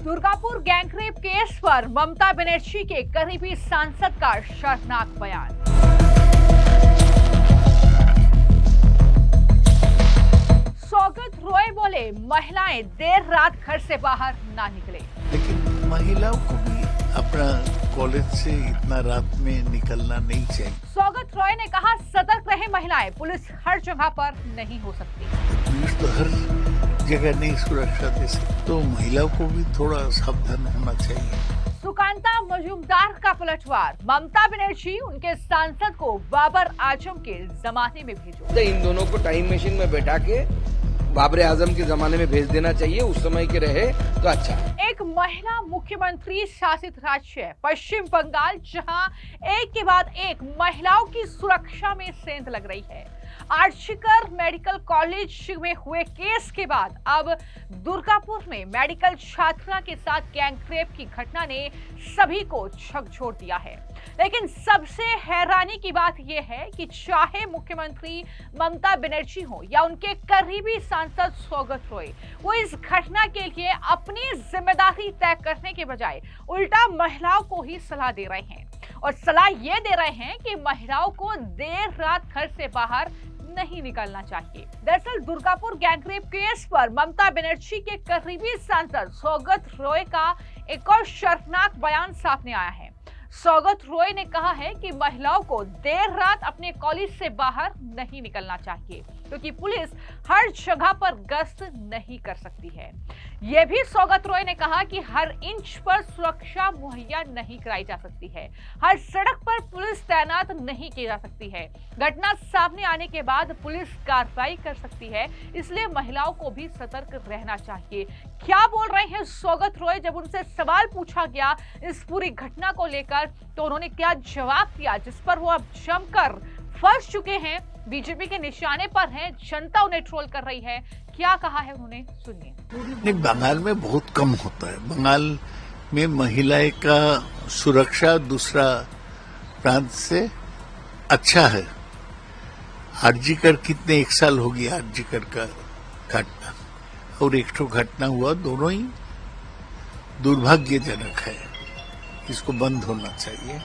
Durgapur gangrape case पर ममता बनर्जी के करीबी सांसद का शर्मनाक बयान। सौगत रॉय बोले, महिलाएं देर रात घर से बाहर ना निकले। लेकिन महिलाओं को भी अपना कॉलेज से इतना रात में निकलना नहीं चाहिए। सौगत रॉय ने कहा, सतर्क रहे महिलाएं, पुलिस हर जगह पर नहीं हो सकती। पुलिस तो हर जगह नहीं सुरक्षा दे सकती, तो महिलाओं को भी थोड़ा सावधान होना चाहिए। सुकांता मजूमदार का पलटवार, ममता बनर्जी उनके सांसद को बाबर आजम के जमाने में भेजो। तो इन दोनों को टाइम मशीन में बैठा के बाबर आजम के जमाने में भेज देना चाहिए, उस समय के रहे तो अच्छा है। एक महिला मुख्यमंत्री शासित राज्य है पश्चिम बंगाल, जहां एक के बाद एक महिलाओं की सुरक्षा में सेंध लग रही है। आर्जिकर मेडिकल कॉलेज में हुए केस के बाद अब दुर्गापुर में मेडिकल छात्रा के साथ गैंगरेप की घटना ने सभी को झकझोर दिया है। लेकिन सबसे हैरानी की बात यह है कि चाहे मुख्यमंत्री ममता बनर्जी हो या उनके करीबी सांसद सौगत रॉय, वो इस घटना के लिए अपनी जिम्मेदारी तय करने के बजाय उल्टा महिलाओं को ही सलाह दे रहे हैं और सलाह ये दे रहे हैं कि महिलाओं को देर रात घर से बाहर नहीं निकलना चाहिए। दरअसल दुर्गापुर गैंगरेप केस पर ममता बनर्जी के करीबी सांसद सौगत रॉय का एक और शर्मनाक बयान सामने आया है। सौगत रॉय ने कहा है कि महिलाओं को देर रात अपने कॉलेज से बाहर नहीं निकलना चाहिए क्योंकि पुलिस हर जगह पर गश्त नहीं कर सकती है। यह भी सौगत रॉय ने कहा कि हर इंच पर सुरक्षा मुहैया नहीं कराई जा सकती है, हर सड़क पर पुलिस तैनात नहीं की जा सकती है। घटना सामने आने के बाद पुलिस कार्रवाई कर सकती है, इसलिए महिलाओं को भी सतर्क रहना चाहिए। क्या बोल रहे हैं सौगत रॉय? जब उनसे सवाल पूछा गया इस पूरी घटना को लेकर तो उन्होंने क्या जवाब दिया, जिस पर वो अब जमकर फंस चुके हैं, बीजेपी के निशाने पर हैं, जनता उन्हें ट्रोल कर रही है। क्या कहा है उन्होंने, सुनिए। नहीं, बंगाल में बहुत कम होता है। बंगाल में महिलाएं का सुरक्षा दूसरा प्रांत से अच्छा है। आरजीकर कितने, 1 साल हो गया आरजीकर का घटना, और एक ठो घटना हुआ, दोनों ही दुर्भाग्यजनक है। इसको बंद होना चाहिए।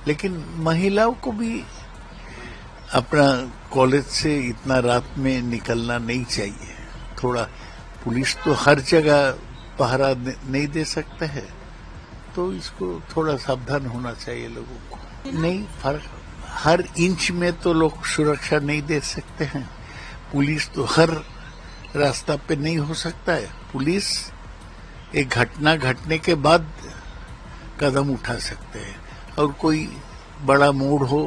लेकिन महिलाओं को भी अपना कॉलेज से इतना रात में निकलना नहीं चाहिए। थोड़ा पुलिस तो हर जगह पहरा नहीं दे सकता है, तो इसको थोड़ा सावधान होना चाहिए लोगों को। नहीं, हर इंच में तो लोग सुरक्षा नहीं दे सकते हैं। पुलिस तो हर रास्ता पे नहीं हो सकता है। पुलिस एक घटना घटने के बाद कदम उठा सकते हैं, और कोई बड़ा मोड़ हो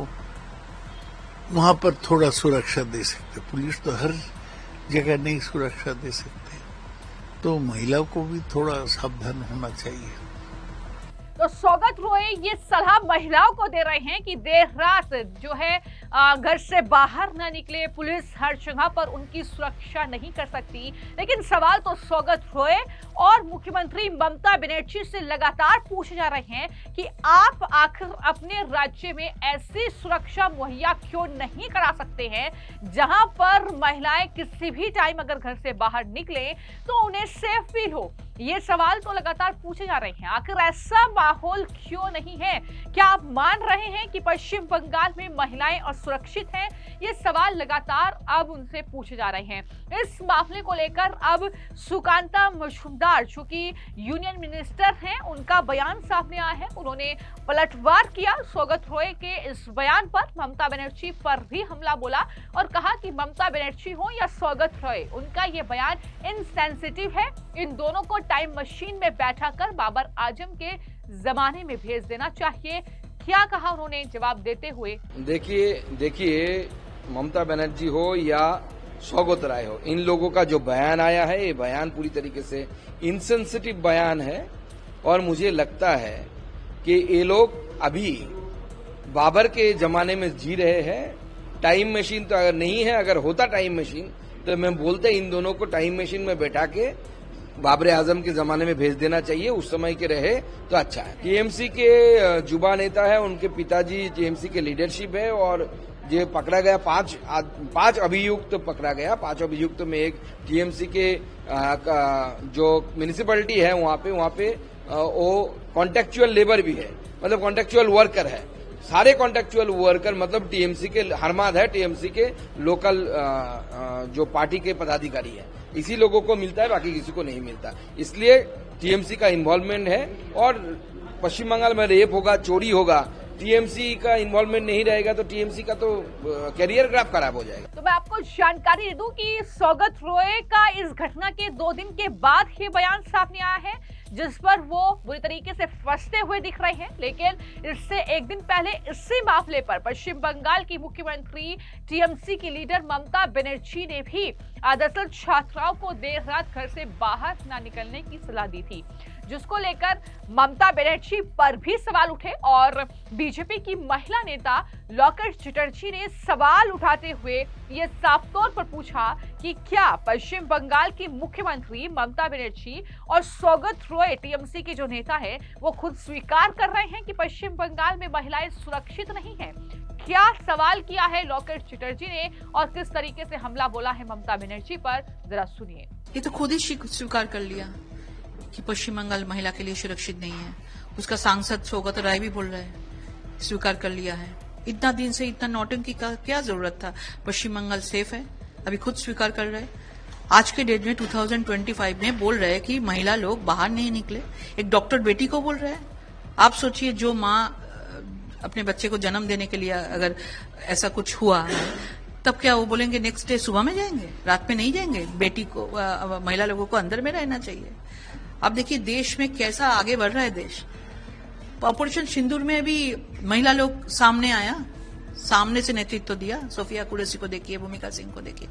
वहां पर थोड़ा सुरक्षा दे सकते। पुलिस तो हर जगह नहीं सुरक्षा दे सकते, तो महिलाओं को भी थोड़ा सावधान होना चाहिए। तो सौगत रॉय ये सलाह महिलाओं को दे रहे हैं कि देर रात जो है घर से बाहर ना निकले, पुलिस हर जगह पर उनकी सुरक्षा नहीं कर सकती। लेकिन सवाल तो सौगत रॉय और मुख्यमंत्री ममता बनर्जी से लगातार पूछे जा रहे हैं कि आप आखिर अपने राज्य में ऐसी सुरक्षा मुहैया क्यों नहीं करा सकते हैं जहां पर महिलाएं किसी भी टाइम अगर घर से बाहर निकले तो उन्हें सेफ फील हो। ये सवाल तो लगातार पूछे जा रहे हैं, आखिर ऐसा माहौल क्यों नहीं है? क्या आप मान रहे हैं कि पश्चिम बंगाल में महिलाएं असुरक्षित हैं? ये सवाल लगातार अब उनसे पूछे जा रहे हैं। इस मामले को लेकर अब सुकांता मजूमदार जो कि यूनियन मिनिस्टर हैं, उनका बयान सामने आया है। उन्होंने पलटवार किया सौगत रॉय के इस बयान पर, ममता बनर्जी पर भी हमला बोला और कहा कि ममता बनर्जी हो या सौगत रॉय, उनका ये बयान इनसेंसिटिव है। इन दोनों को टाइम मशीन में बैठाकर बाबर आजम के जमाने में भेज देना चाहिए। क्या कहा उन्होंने जवाब देते हुए? देखिए ममता बनर्जी हो या सौगत रॉय हो, इन लोगों का जो बयान आया है, ये बयान पूरी तरीके से इनसेंसिटिव बयान है। और मुझे लगता है कि ये लोग अभी बाबर के जमाने में जी रहे हैं। टाइम मशीन तो अगर नहीं है, अगर होता टाइम मशीन तो मैं बोलते इन दोनों को टाइम मशीन में बैठा के बाबर आजम के जमाने में भेज देना चाहिए, उस समय के रहे तो अच्छा है। टीएमसी के युवा नेता है, उनके पिताजी टीएमसी के लीडरशिप है और जो पकड़ा गया पांच अभियुक्त पकड़ा गया। 5 अभियुक्त में एक टीएमसी के जो म्युनिसिपैलिटी है वहां पे वो कॉन्ट्रेक्चुअल लेबर भी है, मतलब कॉन्ट्रेक्चुअल वर्कर है। सारे कॉन्ट्रेक्चुअल वर्कर मतलब टीएमसी के हरमाद है, टीएमसी के लोकल जो पार्टी के पदाधिकारी है, इसी लोगों को मिलता है, बाकी किसी को नहीं मिलता। इसलिए टीएमसी का इन्वॉल्वमेंट है। और पश्चिम बंगाल में रेप होगा, चोरी होगा, टीएमसी का इन्वॉल्वमेंट नहीं रहेगा तो टीएमसी का तो करियर ग्राफ खराब हो जाएगा। तो मैं आपको जानकारी दे दूं कि सौगत रॉय का इस घटना के 2 दिन के बाद ही बयान सामने आया है, जिस पर वो बुरी तरीके से फंसते हुए दिख रहे हैं। लेकिन इससे एक दिन पहले इसी मामले पर पश्चिम बंगाल की मुख्यमंत्री टीएमसी की लीडर ममता बनर्जी ने भी दरअसल छात्राओं को देर रात घर से बाहर न निकलने की सलाह दी थी, जिसको लेकर ममता बनर्जी पर भी सवाल उठे। और बीजेपी की महिला नेता लोकेश चटर्जी ने सवाल उठाते हुए ये साफ तौर पर पूछा कि क्या पश्चिम बंगाल की मुख्यमंत्री ममता बनर्जी और सौगत रॉय टीएमसी के जो नेता है वो खुद स्वीकार कर रहे हैं कि पश्चिम बंगाल में महिलाएं सुरक्षित नहीं हैं? क्या सवाल किया है लोकेश चटर्जी ने और किस तरीके से हमला बोला है ममता बनर्जी पर, जरा सुनिए। ये तो खुद ही स्वीकार कर लिया कि पश्चिम बंगाल महिला के लिए सुरक्षित नहीं है। उसका सांसद सौगत राय भी बोल रहा है, स्वीकार कर लिया है। इतना दिन से इतना नौटंकी का क्या जरूरत था? पश्चिम बंगाल सेफ है, अभी खुद स्वीकार कर रहे हैं। आज के डेट में 2025 में बोल रहे हैं कि महिला लोग बाहर नहीं निकले। एक डॉक्टर बेटी को बोल रहे हैं। आप सोचिए, जो माँ अपने बच्चे को जन्म देने के लिए अगर ऐसा कुछ हुआ तब क्या वो बोलेंगे नेक्स्ट डे सुबह में जाएंगे, रात में नहीं जाएंगे? बेटी को, महिला लोगों को अंदर में रहना चाहिए। अब देखिए देश में कैसा आगे बढ़ रहा है देश। ऑपरेशन सिंदूर में भी महिला लोग सामने आया, सामने से नेतृत्व दिया। सोफिया कुरैशी को देखिए, भूमिका सिंह को देखिए।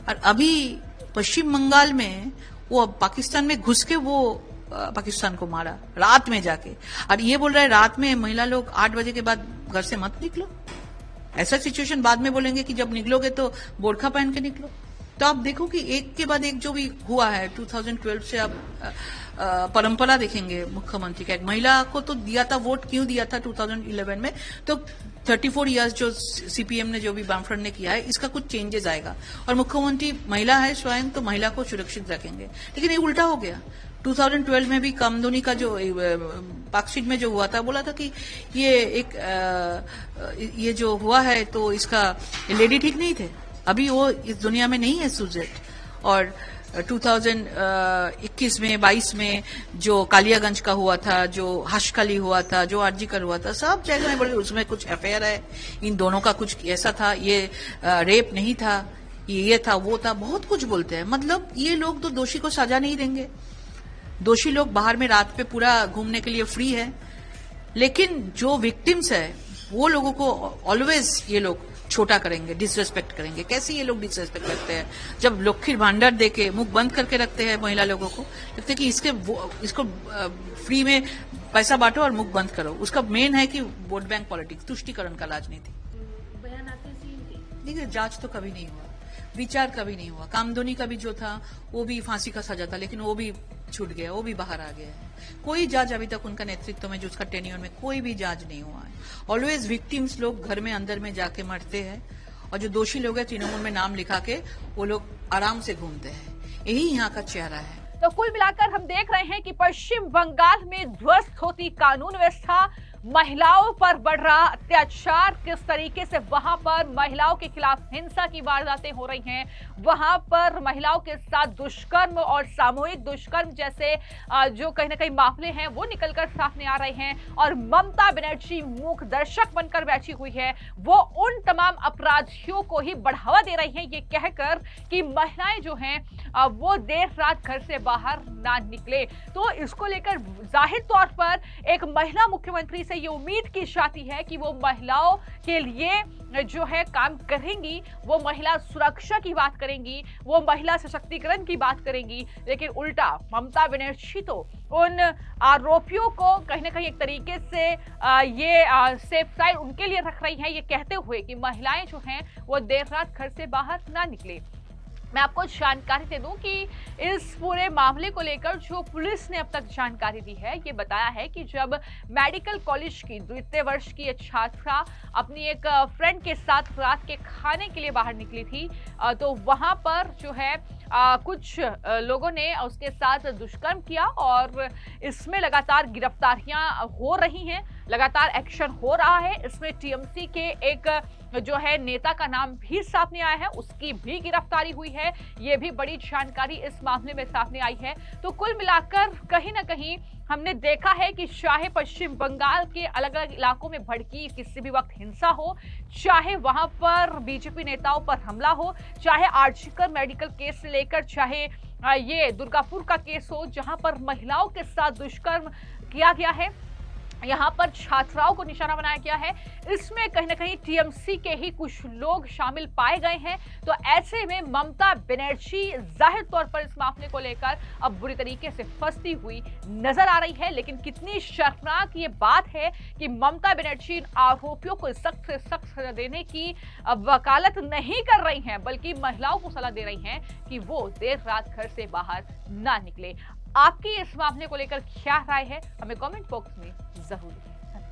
और अभी पश्चिम बंगाल में वो पाकिस्तान में घुस के वो पाकिस्तान को मारा रात में जाके। और ये बोल रहा है रात में महिला लोग 8 बजे के बाद घर से मत निकलो। ऐसा सिचुएशन बाद में बोलेंगे कि जब निकलोगे तो बोरखा पहन के निकलो। तो आप देखो कि एक के बाद एक जो भी हुआ है 2012 से आप परंपरा देखेंगे मुख्यमंत्री का। एक महिला को तो दिया था, वोट क्यों दिया था 2011 में? तो 34 इयर्स जो सीपीएम ने, जो भी वामफ्रंट ने किया है, इसका कुछ चेंजेस आएगा। और मुख्यमंत्री महिला है स्वयं, तो महिला को सुरक्षित रखेंगे। लेकिन ये उल्टा हो गया। 2012 में भी कामधुनी का जो पार्कशीट में जो हुआ था, बोला था कि ये जो हुआ है तो इसका लेडी ठीक नहीं थे। अभी वो इस दुनिया में नहीं है सुजेट। और 2021 में 22 में जो कालियागंज का हुआ था, जो हर्षकाली हुआ था, जो आरजीकर हुआ था, सब जगह में बोले उसमें कुछ अफेयर है, इन दोनों का कुछ ऐसा था, ये रेप नहीं था, ये था, वो था, बहुत कुछ बोलते हैं। मतलब ये लोग तो दोषी को सजा नहीं देंगे। दोषी लोग बाहर में रात पे पूरा घूमने के लिए फ्री है। लेकिन जो विक्टिम्स है वो लोगों को ऑलवेज ये लोग छोटा करेंगे, डिसरेस्पेक्ट करेंगे। कैसे ये लोग डिसरेस्पेक्ट करते हैं? जब लखीर भांडार देके मुख बंद करके रखते हैं महिला लोगों को, लगता है कि इसको फ्री में पैसा बांटो और मुख बंद करो। उसका मेन है कि वोट बैंक पॉलिटिक्स, तुष्टीकरण का राजनीति। बयान आते हैं देखिए, जांच तो कभी नहीं हुआ, विचार कभी नहीं हुआ। कामधुनी का भी जो था वो भी फांसी का सजा था, लेकिन वो भी छूट गया, वो भी बाहर आ गया है। कोई जांच अभी तक उनका नेतृत्व में, जो उसका टेन्योर में कोई भी जांच नहीं हुआ है। ऑलवेज विक्टिम्स लोग घर में अंदर में जाके मरते हैं, और जो दोषी लोग हैं तृणमूल में नाम लिखा के वो लोग आराम से घूमते हैं। यही यहाँ का चेहरा है। तो कुल मिलाकर हम देख रहे हैं कि पश्चिम बंगाल में ध्वस्त होती कानून व्यवस्था, महिलाओं पर बढ़ रहा अत्याचार, किस तरीके से वहां पर महिलाओं के खिलाफ हिंसा की वारदातें हो रही हैं, वहां पर महिलाओं के साथ दुष्कर्म और सामूहिक दुष्कर्म जैसे जो कहीं ना कहीं मामले हैं वो निकलकर सामने आ रहे हैं। और ममता बनर्जी मूक दर्शक बनकर बैठी हुई है, वो उन तमाम अपराधियों को ही बढ़ावा दे रही हैं, ये कहकर कि महिलाएं जो हैं वो देर रात घर से बाहर ना निकले। तो इसको लेकर जाहिर तौर पर एक महिला मुख्यमंत्री से ये उम्मीद की जाती है कि वो महिलाओं के लिए जो है काम करेंगी, वो महिला सुरक्षा की बात करेंगी, वो महिला सशक्तिकरण की बात करेंगी। लेकिन उल्टा ममता बनर्जी तो उन आरोपियों को कहीं ना कहीं एक तरीके से ये सेफ साइड उनके लिए रख रही है, ये कहते हुए कि महिलाएं जो हैं वो देर रात घर से बाहर ना निकले। मैं आपको जानकारी दे दूं कि इस पूरे मामले को लेकर जो पुलिस ने अब तक जानकारी दी है, ये बताया है कि जब मेडिकल कॉलेज की द्वितीय वर्ष की एक छात्रा अपनी एक फ्रेंड के साथ रात के खाने के लिए बाहर निकली थी, तो वहां पर जो है कुछ लोगों ने उसके साथ दुष्कर्म किया और इसमें लगातार गिरफ्तारियां हो रही हैं, लगातार एक्शन हो रहा है। इसमें टीएमसी के एक जो है नेता का नाम भी सामने आया है, उसकी भी गिरफ्तारी हुई है। ये भी बड़ी जानकारी इस मामले में सामने आई है। तो कुल मिलाकर कहीं ना कहीं हमने देखा है कि चाहे पश्चिम बंगाल के अलग अलग इलाकों में भड़की किसी भी वक्त हिंसा हो, चाहे वहां पर बीजेपी नेताओं पर हमला हो, चाहे आर्चिकर मेडिकल केस से लेकर चाहे ये दुर्गापुर का केस हो जहां पर महिलाओं के साथ दुष्कर्म किया गया है, यहाँ पर छात्राओं को निशाना बनाया गया है, इसमें कहीं ना कहीं टीएमसी के ही कुछ लोग शामिल पाए गए हैं। तो ऐसे में ममता बनर्जी जाहिर तौर पर इस मामले को लेकर अब बुरी तरीके से फंसती हुई नजर आ रही है। लेकिन कितनी शर्मनाक ये बात है कि ममता बनर्जी इन आरोपियों को सख्त से सख्त सजा देने की वकालत नहीं कर रही हैं, बल्कि महिलाओं को सलाह दे रही हैं कि वो देर रात घर से बाहर ना निकले। आपकी इस मामले को लेकर क्या राय है, हमें कमेंट बॉक्स में जरूर लिखें।